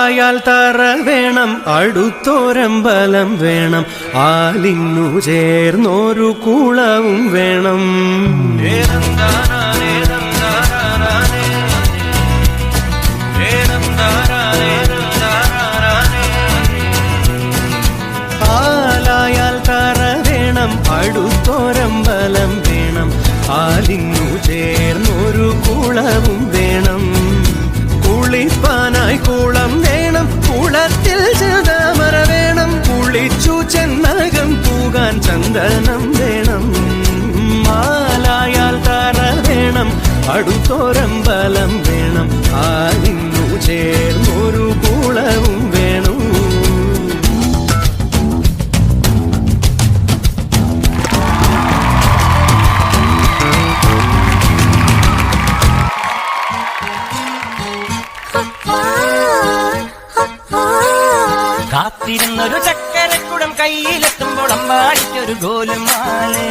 ആലായാൽ തറ വേണം, അടുത്തോരമ്പലം വേണം, ആലിന്നു ചേർന്നൊരു കുളവും വേണം. ആലായാൽ തറ വേണം, അടുത്തോരമ്പലം വേണം, ആലിന്നു ചേർന്നൊരു കുളവും വേണം. കുളിപ്പാനായി കുളം വേണം, കുളത്തിൽ ചെതാമര വേണം, കുളിച്ചു ചെന്നകം പൂകാൻ ചന്ദനം വേണം. ആലായാൽ തറ വേണം, അടുത്തോരമ്പലം വേണം, ആലിന്നു ചേർന്നൊരു കുളവും വേണം. കാത്തിരുന്നൊരു ചക്കരക്കുടം കയ്യിലെത്തുമ്പോൾ അമ്പാടിക്കൊരു ഗോലുമാല്.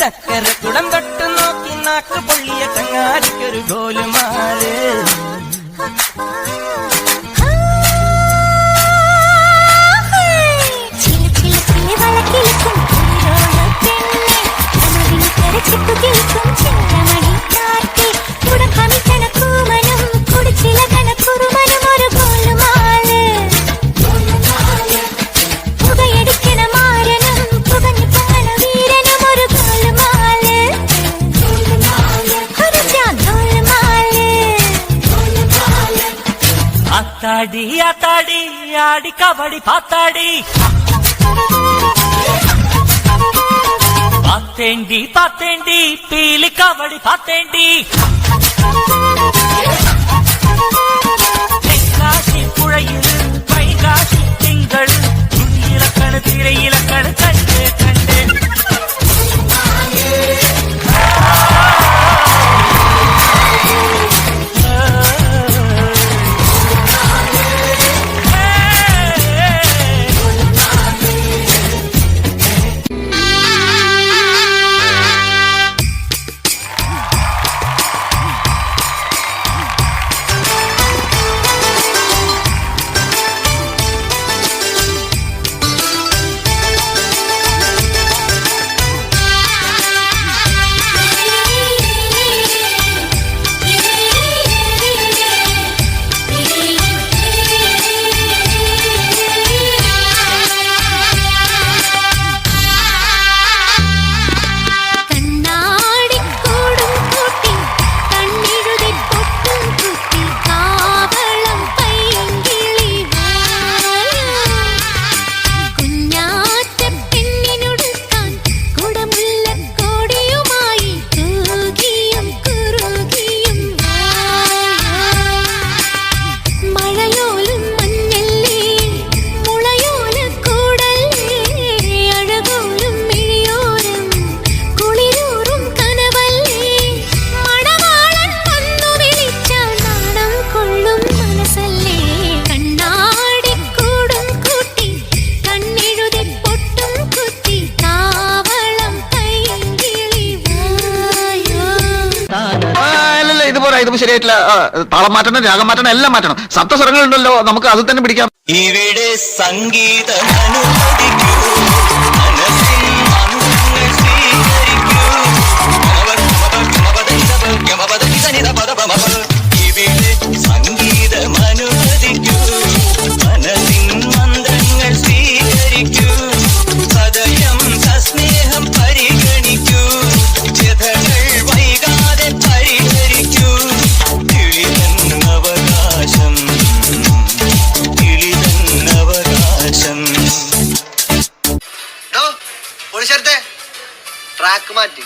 ചക്കരക്കുടം തൊട്ടു നോക്കി നാക്ക് പൊള്ളിയ ചങ്ങാടിക്കൊരു ഗോലുമാല്. ആത്താടി ആത്താടി ആടി കബഡി പാത്താടി, പാത്തേണ്ടി പാത്തേണ്ടി പീലി കബഡി പാത്തേണ്ടി. തെങ്കാശി പുഴയിൽ വൈകാശി തിങ്കൾ, തുണിയിലക്കണ് തിരയിലക്കണ് കണ്ട് കണ്ട്. ഇത് ശരിയായിട്ടില്ല. താളം മാറ്റണം, രാഗം മാറ്റണം, എല്ലാം മാറ്റണം. സപ്തസ്വരങ്ങളുണ്ടല്ലോ, നമുക്ക് അത് തന്നെ പിടിക്കാം. ഇവിടെ സംഗീതം അനുവദിക്കൂ, മനസ്സിൻ മന്ത്രങ്ങൾ സ്വീകരിക്കൂ, സദയം സസ്നേഹം പരിഗണിക്കൂ, വ്യഥകൾ വൈകാതെ പരിഹരിക്കൂ. കിളിതന്നവകാശം കിളിതന്നവകാശം. ട്രാക്ക് മാറ്റി.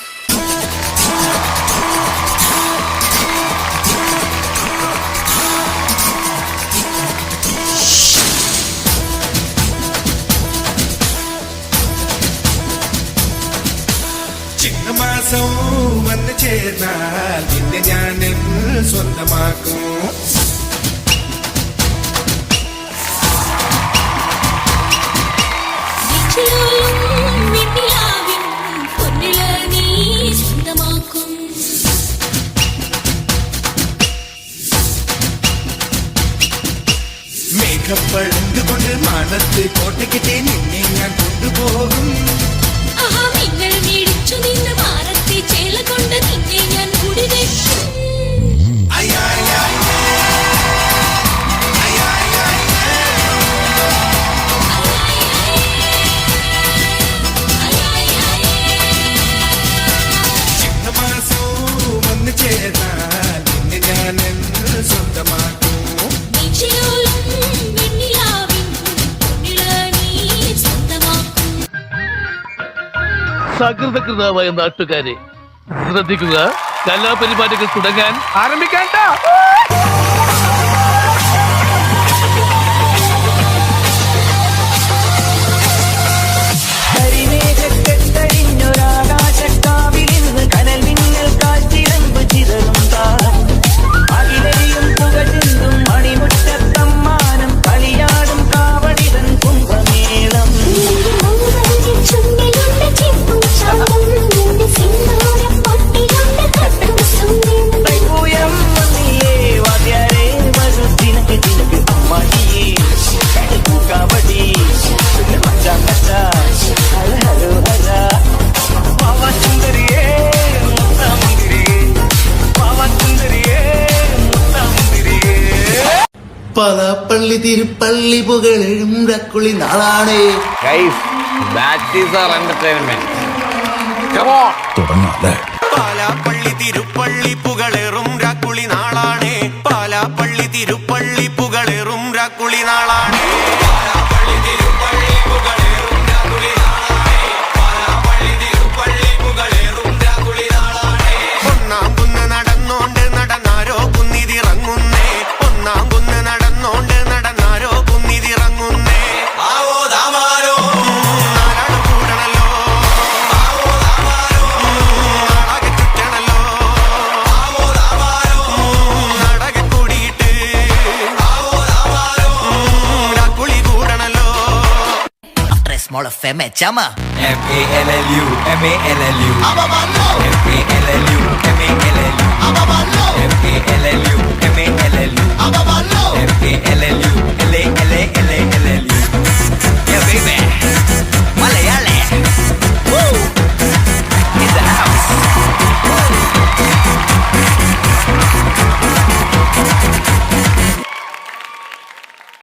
ചിങ്ങമാസം വന്നു ചേർന്നാൽ നിന്നെ ഞാൻ സ്വന്തമാക്കും. കൊണ്ട് മാനത്ത് കോട്ടയ്ക്കിട്ടേ നിന്നെ ഞാൻ കൊണ്ടുപോകും. ആഹാ മിന്നൽ മേടിച്ചു നിന്ന് മാനത്തെ ചേല കൊണ്ട് നിന്നെ ഞാൻ കുടിവെക്കും. ചിങ്ങമാസവും വന്നു ചേർന്നാൽ നിന്നെ ഞാൻ എന്ന് സ്വന്തമാക്കും. നെഞ്ചിലോലും വെണ്ണിലാവിൻ പൊന്നിള നീ സ്വന്തമാക്കും. സകൃതകൃതമായ നാട്ടുകാരെ ശ്രദ്ധിക്കുക, കലാപരിപാടികൾ തുടങ്ങാൻ ആരംഭിക്കാൻ. കരിമേഘക്കെട്ടഴിഞ്ഞൊരാകാശക്കാവിലിരുന്ന് കനൽ മിന്നൽ കാറ്റിരമ്പ് ചിതറും താളം. അകിലരിയും പുകചിന്തും മണിമുറ്റത്തമ്മാനം കളിയാടും കാവടിതൻ കുംഭമേളം. ചുണ്ടിലുണ്ട് ചിപ്പും ചാടും നിന്റെ സിന്ദൂരപ്പൊട്ടിലുണ്ട് കട്ടും സുന്ദരം. തൈപ്പൂയം വന്നിയേ വാദ്യാരേ വരൂ ദിനക്ക് ദിനക്ക് അമ്മാടിയേ കാവടി മച്ചാ മച്ചാ ഹര ഹരോ ഹര വാവാ സുന്ദരിയേ മുത്താമുന്തിരിയേ വാവാ സുന്ദരിയേ മുത്താമുന്തിരിയേ. പലാപ്പള്ളി തിരുപ്പള്ളി പുകഴും രക്കുളി നാളാണ്. പാലാപ്പള്ളി തിരുപ്പള്ളി പുകളേറും രാക്കുളി നാളാണേ. പാലാപ്പള്ളി തിരുപ്പള്ളി പുകളേറും രാക്കുളി നാളാണേ. ഒന്നാം കുന്ന് നടന്നോണ്ട് നടന്നാരോ കുന്നിതിറങ്ങുന്നേ. ഒന്നാം കുന്ന് നടന്നോണ്ട് നടന്നാരോ കുന്നിതിറങ്ങുന്നേ. ആവോ ദാമാരോ നാലാട് കൂടണല്ലോ. നാടക ചുറ്റണല്ലോ. നാടക കൂടിയിട്ട് രാക്കുളി കൂടണല്ലോ. After a small affair, chama. M-A-L-L-U, M-A-L-L-U, M-A-L-L-U, M-A-L-L-U, M-A-L-L-U, M-A-L-L-U, M-A-L-L-U,